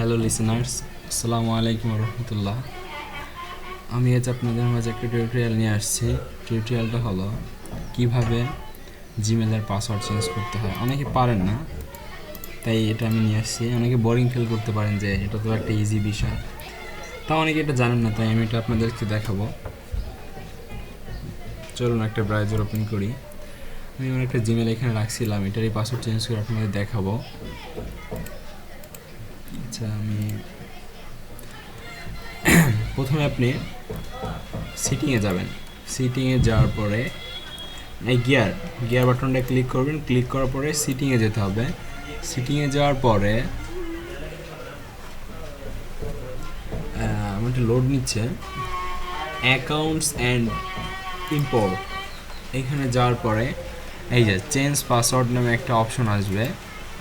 Hello listeners, আসসালামু আলাইকুম রহমতুল্লাহ। আমি আজ আপনাদের মাঝে একটা টিউটোরিয়াল নিয়ে আসছি। টিউটোরিয়ালটা হলো কিভাবে জিমেলের পাসওয়ার্ড চেঞ্জ করতে হয়। অনেকে পারেন না, তাই এটা আমি নিয়ে আসছি। অনেকে বোরিং ফিল করতে পারেন যে এটা তো একটা ইজি বিষয়, তা অনেকে এটা জানেন না, তাই আমি এটা আপনাদেরকে দেখাবো। চলুন একটা ব্রাউজার ওপেন করি। আমি আমার একটা জিমেল এখানে রাখছিলাম, এটারই পাসওয়ার্ড চেঞ্জ করে আপনাদের দেখাবো। আচ্ছা, আমি প্রথমে আপনি সিটিংয়ে যাবেন। সিটিংয়ে যাওয়ার পরে এই গিয়ার বাটনটা ক্লিক করবেন। ক্লিক করার পরে সিটিংয়ে যেতে হবে। সিটিংয়ে যাওয়ার পরে আমার একটা লোড নিচ্ছে, অ্যাকাউন্টস অ্যান্ড ইম্পোর্ট। এখানে যাওয়ার পরে এই যে চেঞ্জ পাসওয়ার্ড নামে একটা অপশন আসবে,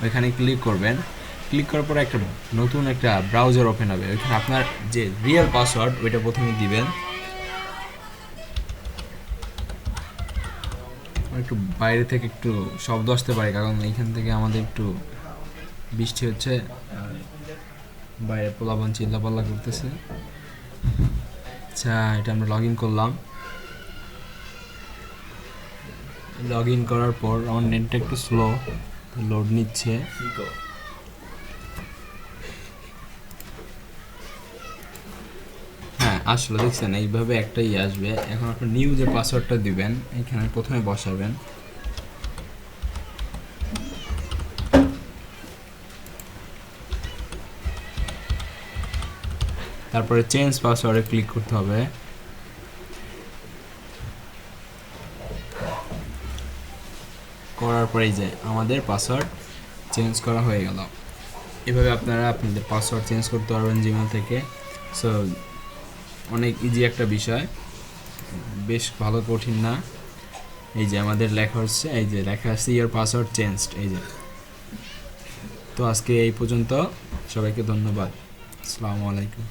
ওইখানে ক্লিক করবেন। ক্লিক করার পরে নতুন একটা ব্রাউজার ওপেন হবে। ওইখানে আপনার যে রিয়েল পাসওয়ার্ড ওইটা প্রথমে দিবেন। একটু বাইরে থেকে একটু শব্দ আসতে পারে, কারণ এইখান থেকে আমাদের একটু বৃষ্টি হচ্ছে, বাইরে পোলাপান চিল্লাপাল্লা করতেছে। আচ্ছা, এটা আমরা লগ ইন করলাম। লগ ইন করার পর আমার নেটটা একটু স্লো, লোড নিচ্ছে। হ্যাঁ, আসলে দেখছেন এইভাবে একটাই আসবে। এখন আপনার নিউ যে পাসওয়ার্ডটা দিবেন এখানে প্রথমে বসাবেন। তারপরে চেঞ্জ পাসওয়ার্ডে ক্লিক করতে হবে। করার পরে যে আমাদের পাসওয়ার্ড চেঞ্জ করা হয়ে গেল। এভাবে আপনারা আপনাদের পাসওয়ার্ড চেঞ্জ করতে পারবেন জিমেল থেকে। সো অনেক ইজি একটা বিষয়, বেশ ভালো কঠিন না। এই যে আমাদের লেখা হচ্ছে, এই যে লেখা আছে ইওর পাসওয়ার্ড চেঞ্জড। এই যে, তো আজকে এই পর্যন্ত। সবাইকে ধন্যবাদ। আসসালামু আলাইকুম।